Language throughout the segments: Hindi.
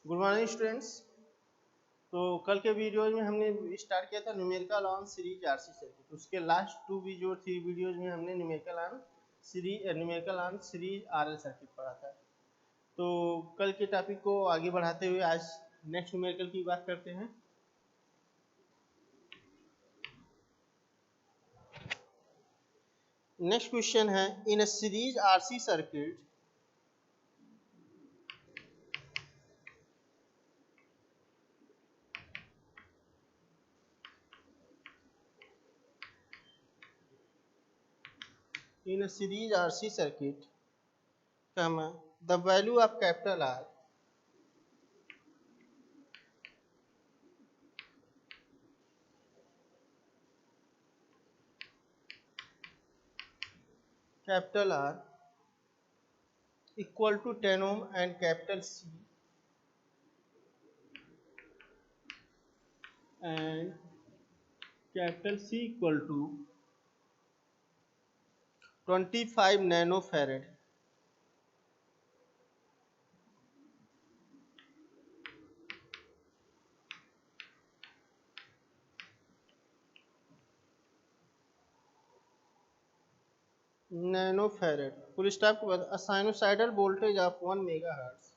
Good morning students. तो कल के वीडियोज में हमने स्टार्ट किया था numerical on series RC circuit. उसके last two video three videos में हमने numerical on series RL circuit पढ़ा था। तो कल के टॉपिक को आगे बढ़ाते हुए आज नेक्स्ट न्यूमेरिकल की बात करते हैं। नेक्स्ट क्वेश्चन है, in a series RC circuit in a series RC circuit, the value of capital R equal to 10 ohm and capital C equal to 25 nanofarad. Full stop के बाद a sinusoidal voltage of 1 megahertz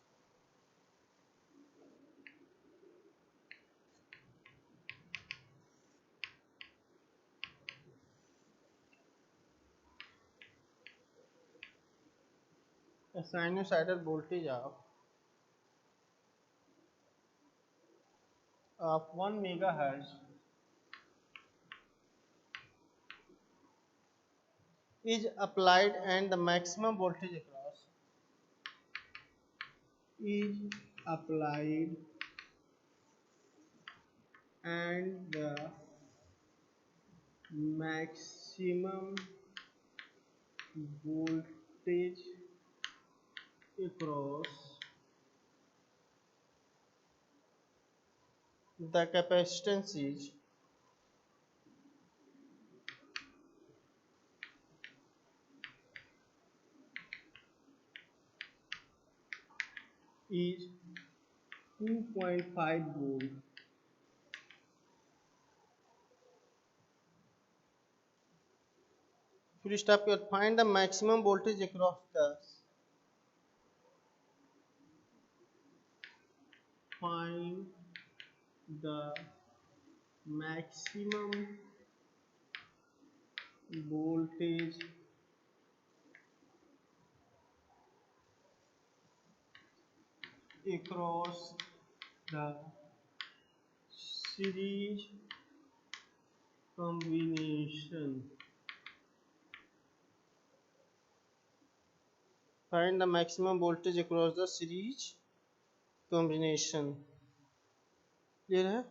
a sinusoidal voltage of 1 megahertz is applied and the maximum voltage across is applied and the maximum voltage across the capacitance is 2.5 volt. Full stop here. Find the maximum voltage across the maximum voltage across the series combination. Find the maximum voltage across the series combination. Clear है?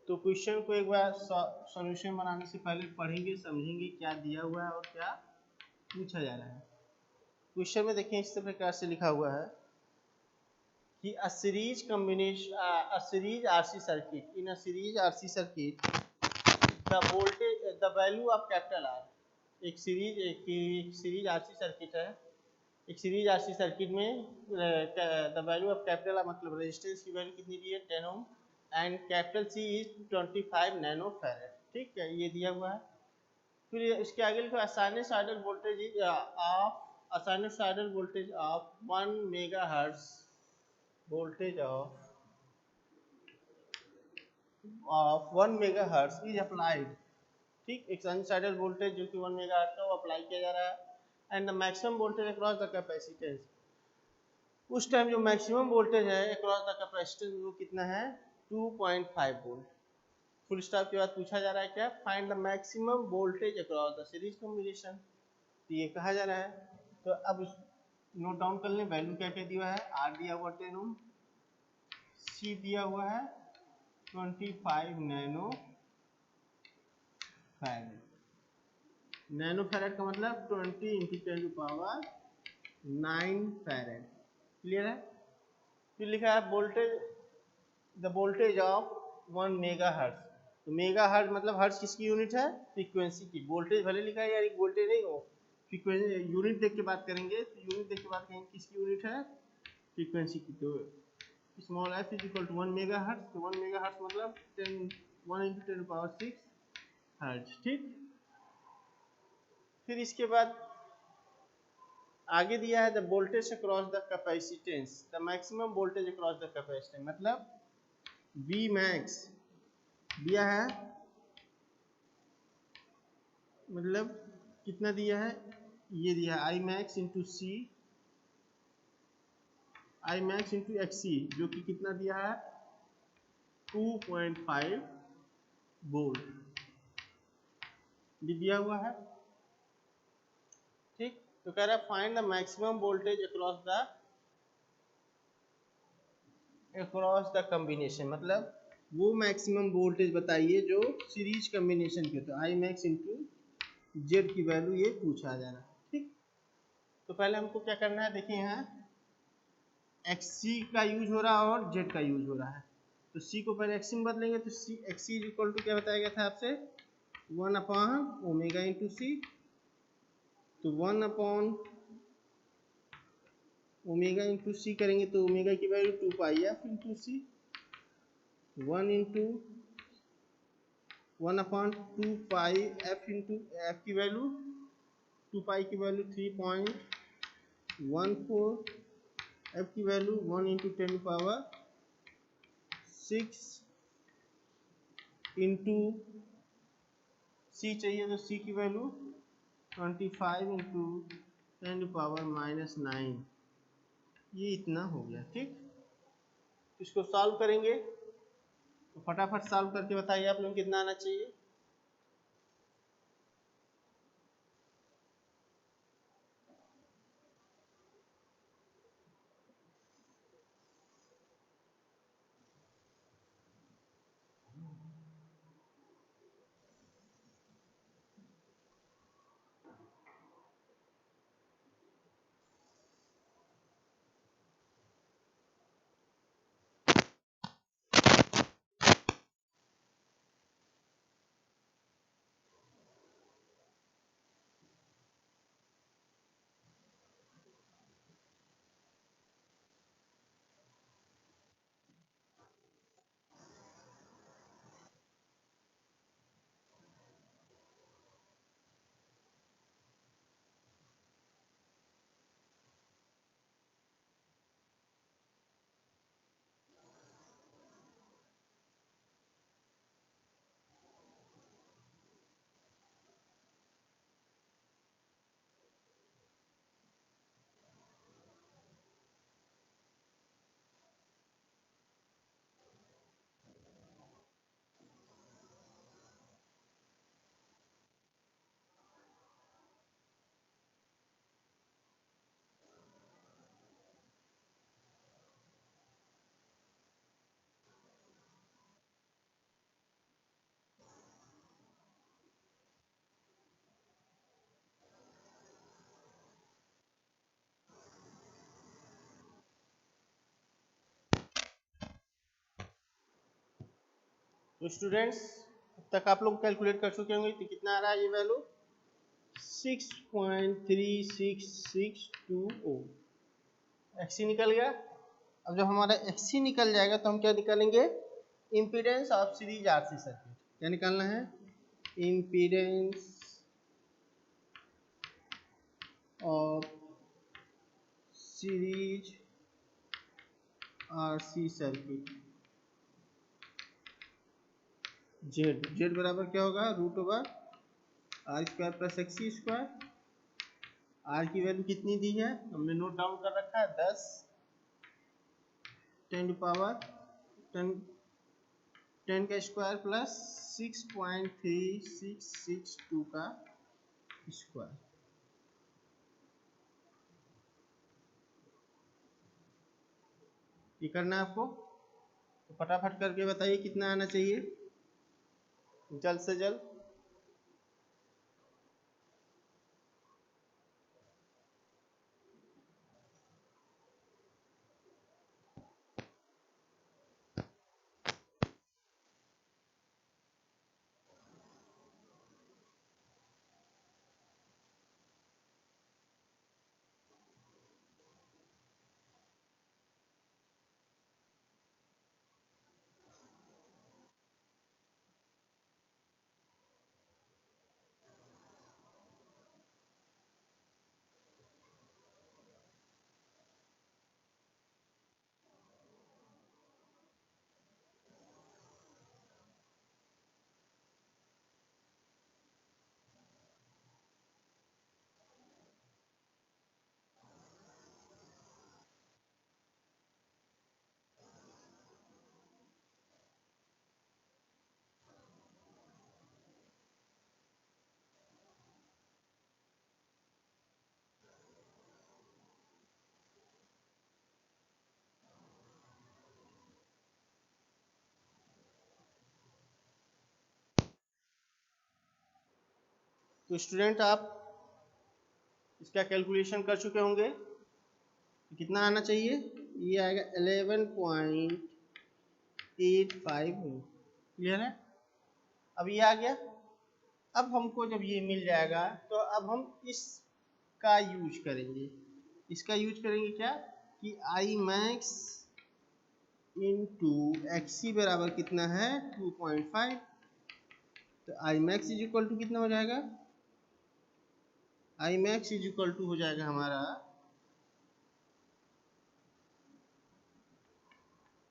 तो क्वेश्चन को एक बार सॉल्यूशन बनाने से पहले पढ़ेंगे, समझेंगे क्या दिया हुआ है और क्या पूछा जा रहा है। क्वेश्चन में देखें इस प्रकार से लिखा हुआ है कि a series RC circuit, in a series RC circuit the value of capital R. एक सीरीज आरसी सर्किट है। एक सीरीज आरसी सर्किट में द वैल्यू ऑफ कैपिटल मतलब रेजिस्टेंस की वैल्यू कितनी दी है 10 ohm and capital C is 25 nano farad. ठीक है, ये दिया हुआ है। फिर इसके आगे लिखा sinusoidal voltage of 1 megahertz is applied. ठीक, एक साइनसॉइडल वोल्टेज जो कि 1 मेगाहर्ट्ज का वो अप्लाई किया जा रहा है and the maximum voltage across the capacitance. उस टाइम जो मैक्सिमम वोल्टेज है अक्रॉस द कैपेसिटेंस वो कितना है 2.5 वोल्ट। फुल स्टॉप के बाद पूछा जा रहा है क्या, find the maximum voltage across the series combination. तो ये कहा जा रहा है। तो अब नोट डाउन कर लें, वैल्यू क्या क्या दिया है। आर दिया हुआ 10 ओम, सी दिया हुआ है 25 नैनो फैरेड। नैनो फैरेड का मतलब 20 into 10 to power 9 farad. Clear है? फिर लिखा है द वोल्टेज ऑफ 1 मेगाहर्ट्ज। तो मेगाहर्ट्ज मतलब हर्ट्ज किसकी यूनिट है, फ्रीक्वेंसी की। वोल्टेज भले लिखा है यार, एक वोल्टेज नहीं हो, फ्रीक्वेंसी यूनिट देख के बात करेंगे, तो यूनिट देख के बात करेंगे किसकी यूनिट है, फ्रीक्वेंसी की। तो small f is equal to 1 mega hertz, तो 1 मेगा हर्ट्ज मतलब 1 इंटू 10⁻6 हर्ट्ज, ठीक। फिर इसके बाद आगे दिया है the voltage across the capacitance, the maximum voltage across the capacitance, मतलब V मैक्स दिया है, मतलब कितना दिया है, ये दिया है I max into C, I max into XC, जो कि कितना दिया है 2.5 वोल्ट दिया हुआ है, ठीक। तो कह रहा है find the maximum voltage across the combination, मतलब वो मैक्सिमम वोल्टेज बताइए जो सीरीज कॉम्बिनेशन के, तो आई मैक्स इंटू जेड की वैल्यू ये पूछा जा रहा है, ठीक। तो पहले हमको क्या करना है, देखिए यहाँ XC का यूज हो रहा है और Z का यूज हो रहा है, तो C को पहले XC में बदलेंगे, तो XC इज इक्वल टू क्या बताया गया था आपसे 1 अपॉन ओमेगा इंटू सी, तो 1 अपॉन ओमेगा इंटू सी करेंगे तो ओमेगा की वैल्यू 2 पाई एफ इंटू सी, 1 इंटू 1 अपॉन 2 पाई एफ इंटू एफ की वैल्यू 2 पाई की वैल्यू 3.14, एफ की वैल्यू 1 इंटू 10⁻6 इंटू सी चाहिए, तो सी की वैल्यू 25 इंटू 10⁻⁻9, ये इतना हो गया, ठीक। इसको सॉल्व करेंगे, तो फटाफट सॉल्व करके बताइए आप लोग कितना आना चाहिए। तो स्टूडेंट्स अब तक आप लोग कैलकुलेट कर चुके होंगे, तो कितना आ रहा है ये वैल्यू 6.3662 एक्सी निकल गया। अब जब हमारा एक्सी निकल जाएगा तो हम क्या निकालेंगे, impedance of series RC circuit, क्या निकालना है, impedance of series RC circuit, Z बराबर क्या होगा √r² plus XC square. R की वैल्यू कितनी दी है, हमने नोट डाउन कर रखा है 10 10 का स्क्वायर प्लस 6.3662 का स्क्वायर। ये करना है आपको, तो फटाफट करके बताइए कितना आना चाहिए जल्द से जल्द। तो स्टूडेंट आप इसका कैलकुलेशन कर चुके होंगे, कितना आना चाहिए, ये आएगा 11.85। क्लियर है, अब ये आ गया। अब हमको जब ये मिल जाएगा तो अब हम इसका यूज करेंगे। इसका यूज करेंगे क्या कि आई मैक्स इंटू एक्सी बराबर कितना है 2.5। तो I max is equal to कितना हो जाएगा, I max is equal to हो जाएगा हमारा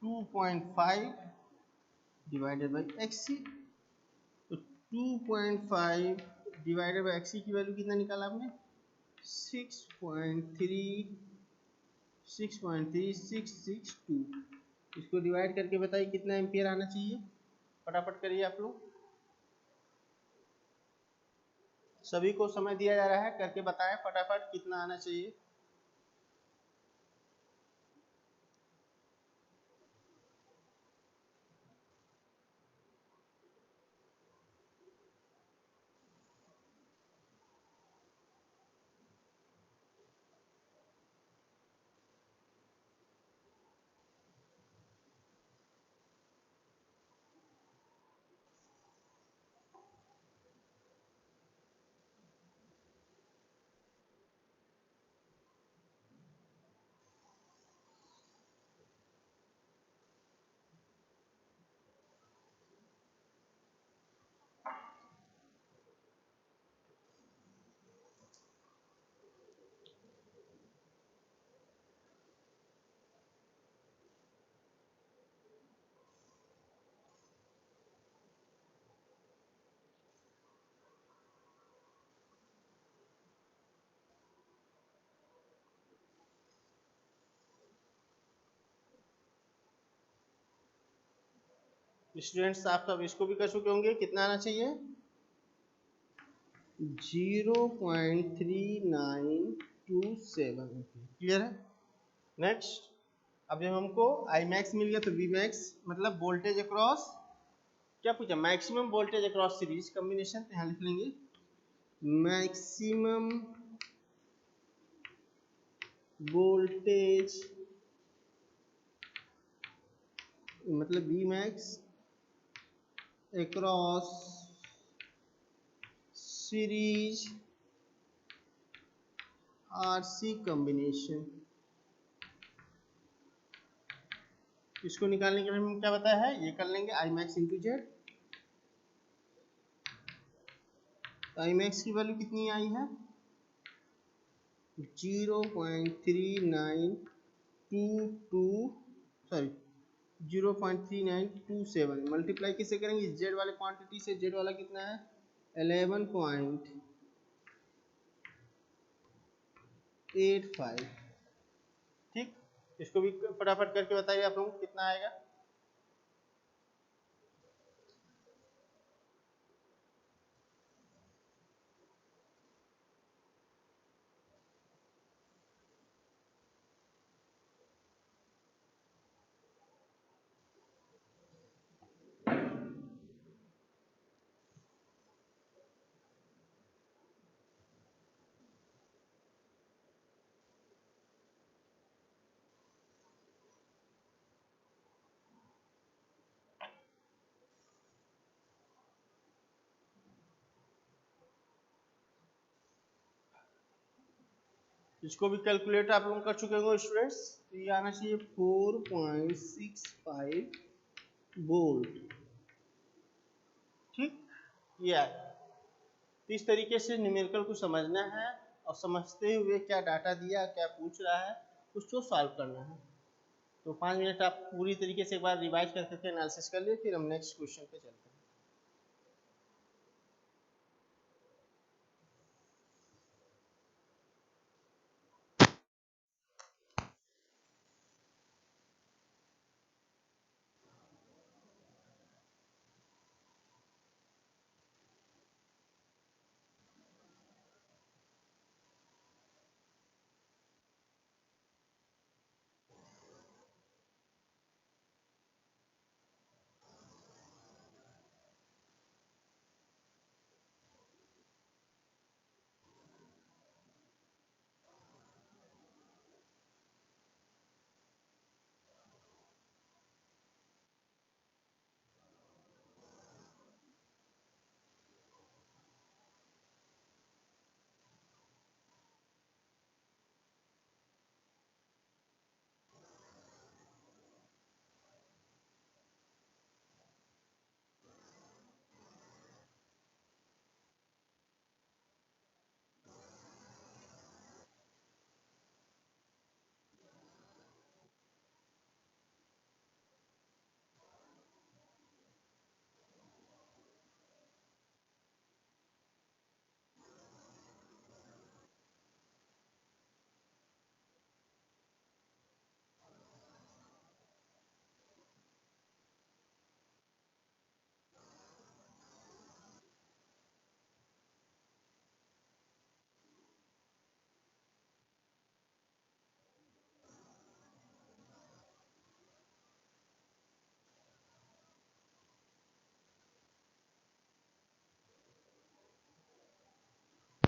2.5 डिवाइडेड बाई एक्सी। तो 2.5 डिवाइडेड बाई एक्सी की वैल्यू कितना निकाला आपने, 6.3662। इसको डिवाइड करके बताइए कितना एम्पियर आना चाहिए, फटाफट करिए आप लोग, सभी को समय दिया जा रहा है, करके बताएं फटाफट कितना आना चाहिए। स्टूडेंट्स आप सब इसको भी कर चुके होंगे, कितना आना चाहिए 0.3927। क्लियर है। नेक्स्ट, अब जब हमको आई मैक्स मिल गया तो वी मैक्स मतलब वोल्टेज अक्रॉस, क्या पूछा, maximum voltage across series combination, तो यहाँ लिख लेंगे मैक्सिमम वोल्टेज मतलब V max across series RC combination. इसको निकालने के लिए हमें क्या बताया है, ये कर लेंगे I max into Z. I max की वैल्यू कितनी आई है 0.3927 मल्टीप्लाई किससे करेंगे, जेड वाले क्वांटिटी से। जेड वाला कितना है 11.85। ठीक, इसको भी फटाफट करके बताइए आप लोग कितना आएगा। इसको भी कैलकुलेट आप लोग कर चुके होंगे स्टूडेंट्स, तो ये आना चाहिए 4.65 वोल्ट। ठीक, ये आया। तो इस तरीके से न्यूमेरिकल को समझना है और समझते हुए क्या डाटा दिया, क्या पूछ रहा है, उसको सॉल्व करना है। तो 5 मिनट आप पूरी तरीके से एक बार रिवाइज करके एनालिसिस कर लिए, फिर हम नेक्स्ट क्वेश्चन पे चलते हैं।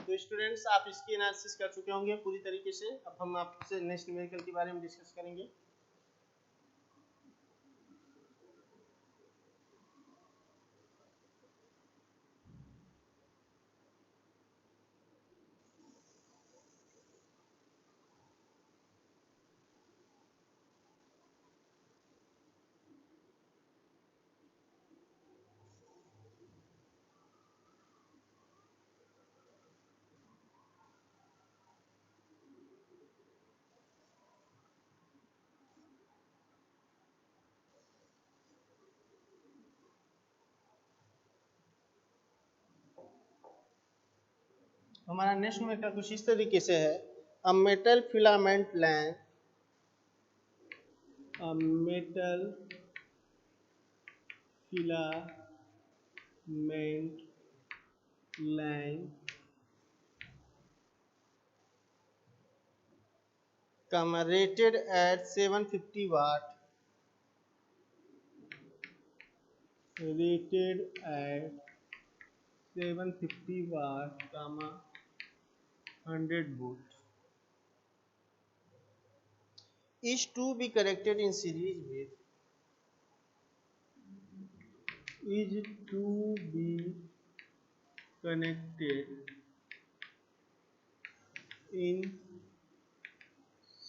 तो स्टूडेंट्स आप इसकी एनालिसिस कर चुके होंगे पूरी तरीके से। अब हम आपसे नेक्स्ट न्यूमेरिकल के बारे में डिस्कस करेंगे। हमारा नेक्स्ट न्यूमेरिकल कुछ इस तरीके से है। A metal filament lamp, a metal filament lamp rated at 750 watt, rated at 750 watt, 100 volt, is to be connected in series with, is to be connected in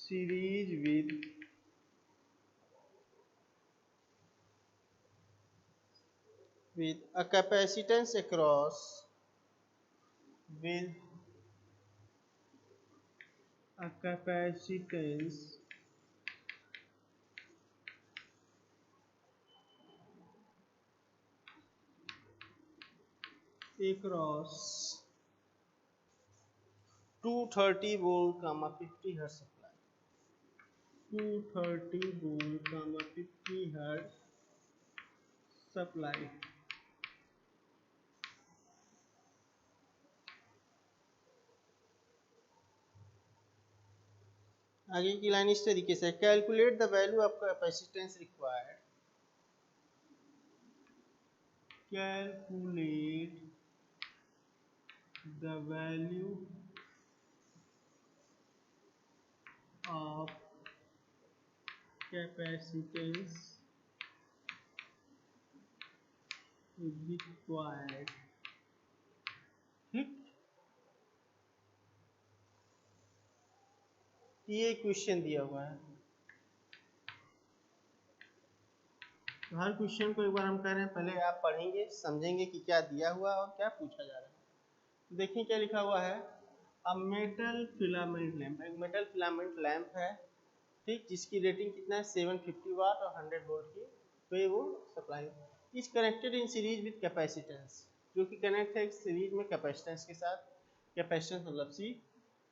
series with a capacitance across, with a capacitance across 230 volt, 50 hertz supply, 230 volt, 50 hertz supply। आगे की लाइन इस तरीके से, calculate the value of capacitance required, calculate the value of capacitance required. ठीक, ये क्वेश्चन दिया हुआ है। तो हर क्वेश्चन को एक बार हम कह रहे हैं, पहले आप पढ़ेंगे, समझेंगे कि क्या दिया हुआ और क्या पूछा जा रहा है। तो देखिए क्या लिखा हुआ है, अ मेटल फिलामेंट लैंप, एक मेटल फिलामेंट लैंप है, ठीक, जिसकी रेटिंग कितना है 750 वाट और 100 वोल्ट की। तो ये वो supply is connected in series with capacitance, जो कि कनेक्ट है सीरीज में कैपेसिटेंस के साथ। कैपेसिटेंस मतलब सी,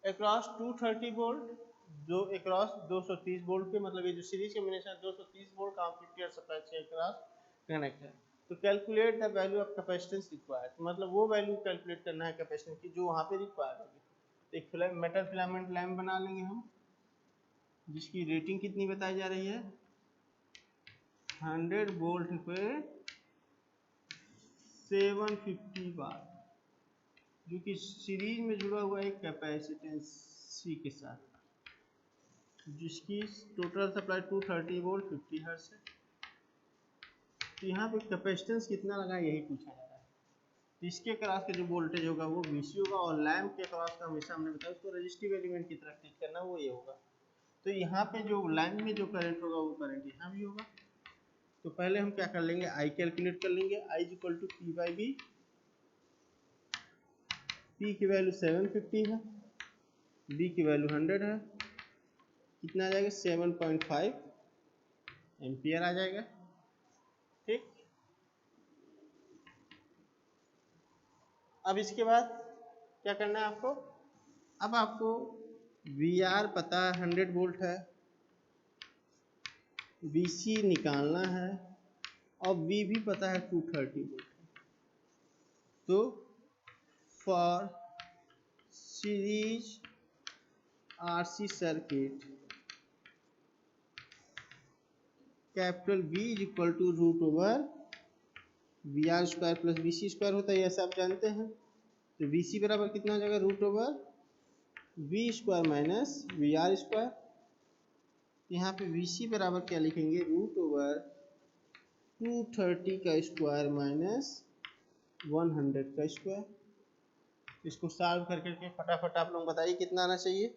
अक्रॉस 230 वोल्ट, जो अक्रॉस 230 वोल्ट के, मतलब ये जो सीरीज कॉम्बिनेशन 230 वोल्ट का 50 हर्ट्ज सप्लाई से अक्रॉस कनेक्ट है। तो calculate the value of capacitance required, मतलब वो वैल्यू कैलकुलेट करना है कैपेसिटेंस की जो वहाँ पे रिक्वायर्ड होगी। तो एक मेटल फिलामेंट लैंप बना लेंगे हम, जिसकी रेटिंग कितनी बताई जा रही है 100 वोल्ट पे 750 वाट, जो कि सीरीज में जुड़ा हुआ है कैपेसिटेंस सी के साथ, जिसकी टोटल सप्लाई 230 वोल्ट 50 हर्ट्ज है। तो यहाँ पे कैपेसिटेंस कितना लगा यही पूछा जा रहा है। तो इसके क्रॉस का जो वोल्टेज होगा वो VC होगा, और लैंप के क्रॉस का हमेशा हमने बताया उसको रेजिस्टिव एलिमेंट की तरह ट्रीट करना, वो ये होगा। तो यहाँ पे जो लैंप में जो करंट होगा वो करंट यहाँ भी होगा। तो पहले हम क्या कर लेंगे, आई कैलकुलेट कर लेंगे, I equal to P by V. P की वैल्यू 750 है, बी की वैल्यू 100 है, कितना आ जाएगा 7.5 एम्पियर आ जाएगा। ठीक, अब इसके बाद क्या करना है आपको, अब आपको VR पता है 100 वोल्ट है, VC निकालना है, और V भी पता है 230 वोल्ट है। तो for series RC circuit capital V is equal to root over VR square plus VC square होता है, ये सब जानते हैं। तो वी सी बराबर कितना हो जाएगा, root over V square minus V R square. यहाँ पे वी सी बराबर क्या लिखेंगे, रूट ओवर 230 का स्क्वायर माइनस 100 का स्क्वायर। इसको सॉल्व करके फटाफट आप लोग बताइए कितना आना चाहिए।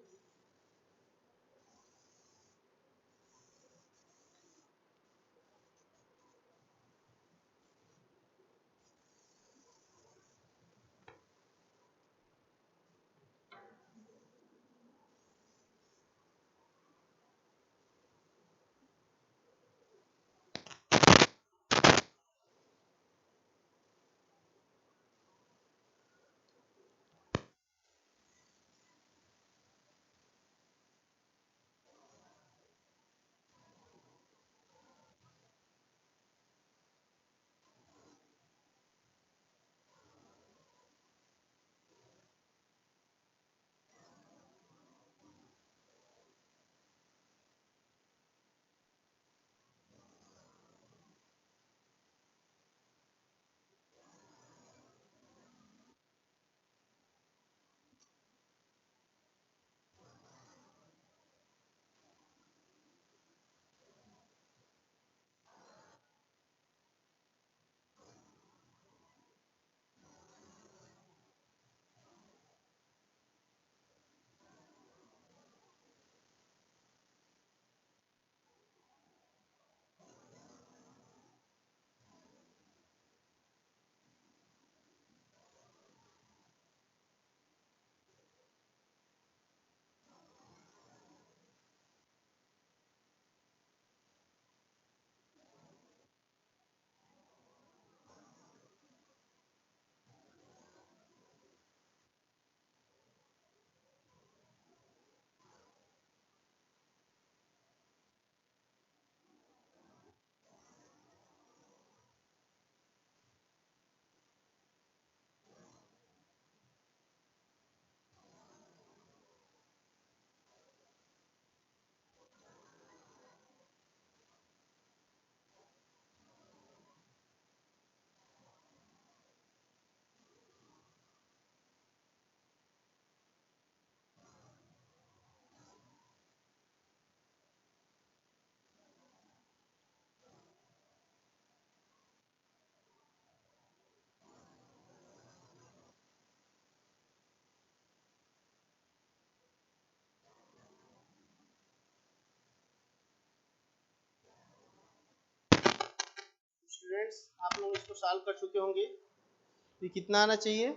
स्टूडेंट्स आप लोग इसको सॉल्व कर चुके होंगे। तो कितना आना चाहिए,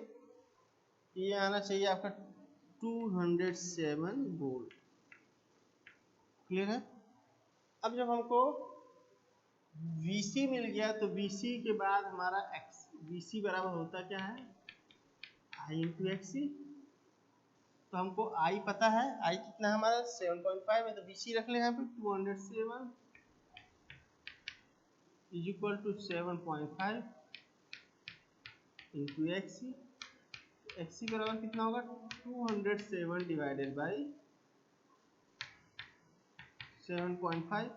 ये आना चाहिए आपका 207 वोल्ट। क्लियर है। अब जब हमको VC मिल गया तो VC के बाद हमारा X, VC बराबर होता क्या है, I इंटू XC। तो हमको I पता है, I कितना है हमारा 7.5 है, तो VC रख ले यहाँ पे 207 is equal to 7.5 into XC। XC बराबर कितना होगा, 207 डिवाइडेड बाई 7.5।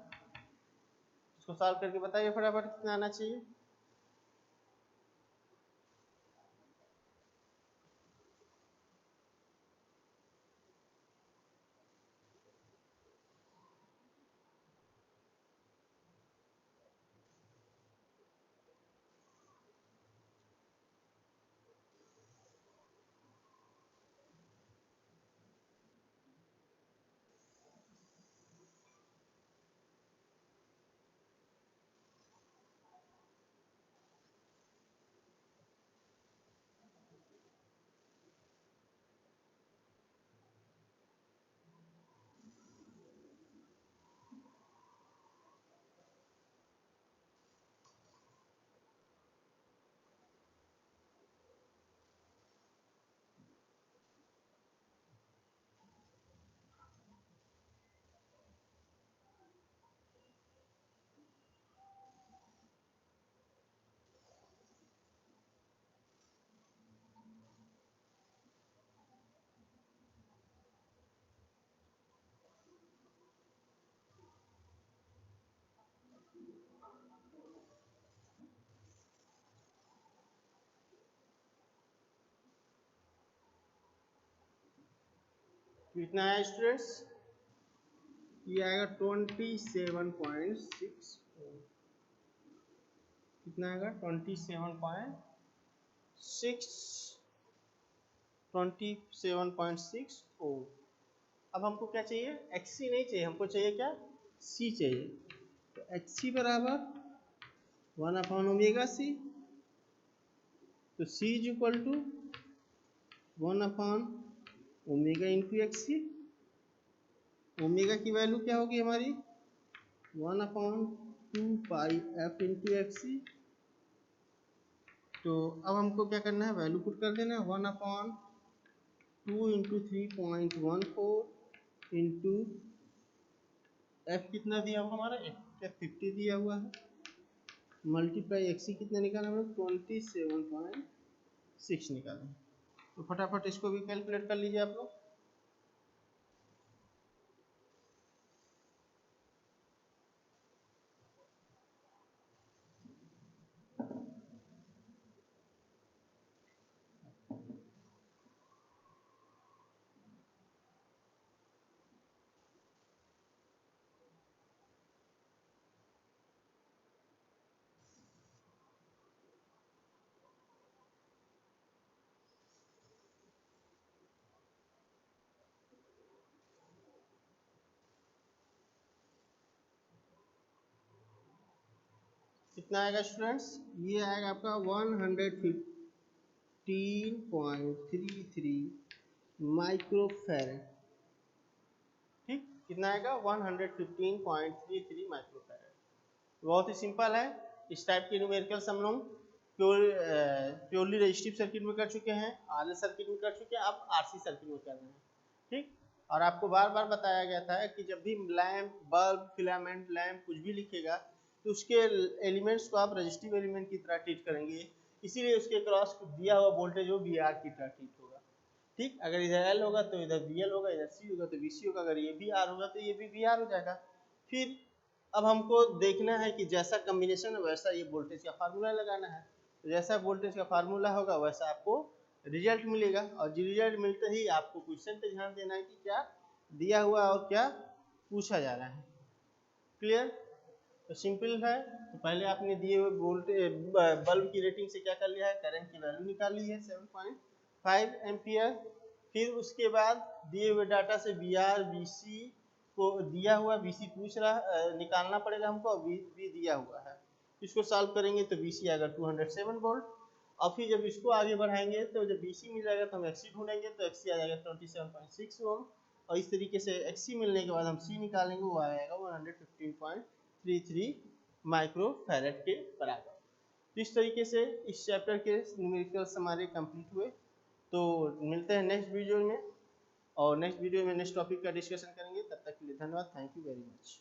इसको सॉल्व करके बताइए फटाफट कितना आना चाहिए। कितना है स्टूडेंट्स, ये आएगा 27.6, कितना आएगा 27.6 ओ। अब हमको क्या चाहिए, XC नहीं चाहिए, हमको चाहिए क्या, C चाहिए। तो XC बराबर 1/ओमेगा C, तो C is equal to omega into XC। Omega की वैल्यू क्या होगी हमारी 1/2πf इंटू XC। तो अब हमको क्या करना है, वैल्यू पुट कर देना है, 1/2 इंटू 3.14 इंटू F कितना दिया हुआ हमारा, F 50 दिया हुआ है, मल्टीप्लाई XC कितना निकाला हम लोग 27.6 निकाला। तो फटाफट इसको भी कैलकुलेट कर लीजिए आप लोग। कितना आएगा स्टूडेंट्स, ये आएगा आपका 115.33 माइक्रोफैरड। ठीक, कितना आएगा 115.33 माइक्रोफैरड। बहुत ही सिंपल है। इस टाइप के न्यूमेरिकल्स हम लोग प्योरली रेजिस्टिव सर्किट में कर चुके हैं, RL सर्किट में कर चुके हैं, अब RC सर्किट में कर रहे हैं। ठीक, और आपको बार बार बताया गया था कि जब भी लैंप, बल्ब, फिलामेंट लैंप कुछ भी लिखेगा तो उसके एलिमेंट्स को आप रेजिस्टिव एलिमेंट की तरह ट्रीट करेंगे, इसीलिए उसके क्रॉस दिया हुआ वोल्टेज वो VR की तरह ट्रीट होगा। ठीक, अगर इधर L होगा तो इधर VL होगा, इधर C होगा तो VC होगा, अगर ये भी R होगा तो ये भी VR हो जाएगा। फिर अब हमको देखना है कि जैसा कम्बिनेशन है वैसा ये वोल्टेज का फार्मूला लगाना है। तो जैसा वोल्टेज का फार्मूला होगा वैसा आपको रिजल्ट मिलेगा, और रिजल्ट मिलते ही आपको क्वेश्चन पे ध्यान देना है कि क्या दिया हुआ और क्या पूछा जा रहा है। क्लियर? तो सिंपल है। तो पहले आपने दिए हुए वोल्टेज बल्ब की रेटिंग से क्या कर लिया है, करंट की वैल्यू निकाल ली है 7.5 एम्पियर। फिर उसके बाद दिए हुए डाटा से VR, VC को दिया हुआ, VC पूछ रहा निकालना पड़ेगा हमको, और V दिया हुआ है। इसको सॉल्व करेंगे तो VC आएगा 207 वोल्ट, और फिर जब इसको आगे बढ़ाएंगे तो जब VC मिल जाएगा तो हम XC ढूंढेंगे, तो XC आ जाएगा 27.6 ओम, और इस तरीके से XC मिलने के बाद हम C निकालेंगे, वो आएगा 115.33 माइक्रोफैरड के बराबर। तो इस तरीके से इस चैप्टर के न्यूमेरिकल्स हमारे कंप्लीट हुए। तो मिलते हैं नेक्स्ट वीडियो में, और नेक्स्ट वीडियो में नेक्स्ट टॉपिक का डिस्कशन करेंगे। तब तक के लिए धन्यवाद, थैंक यू वेरी मच।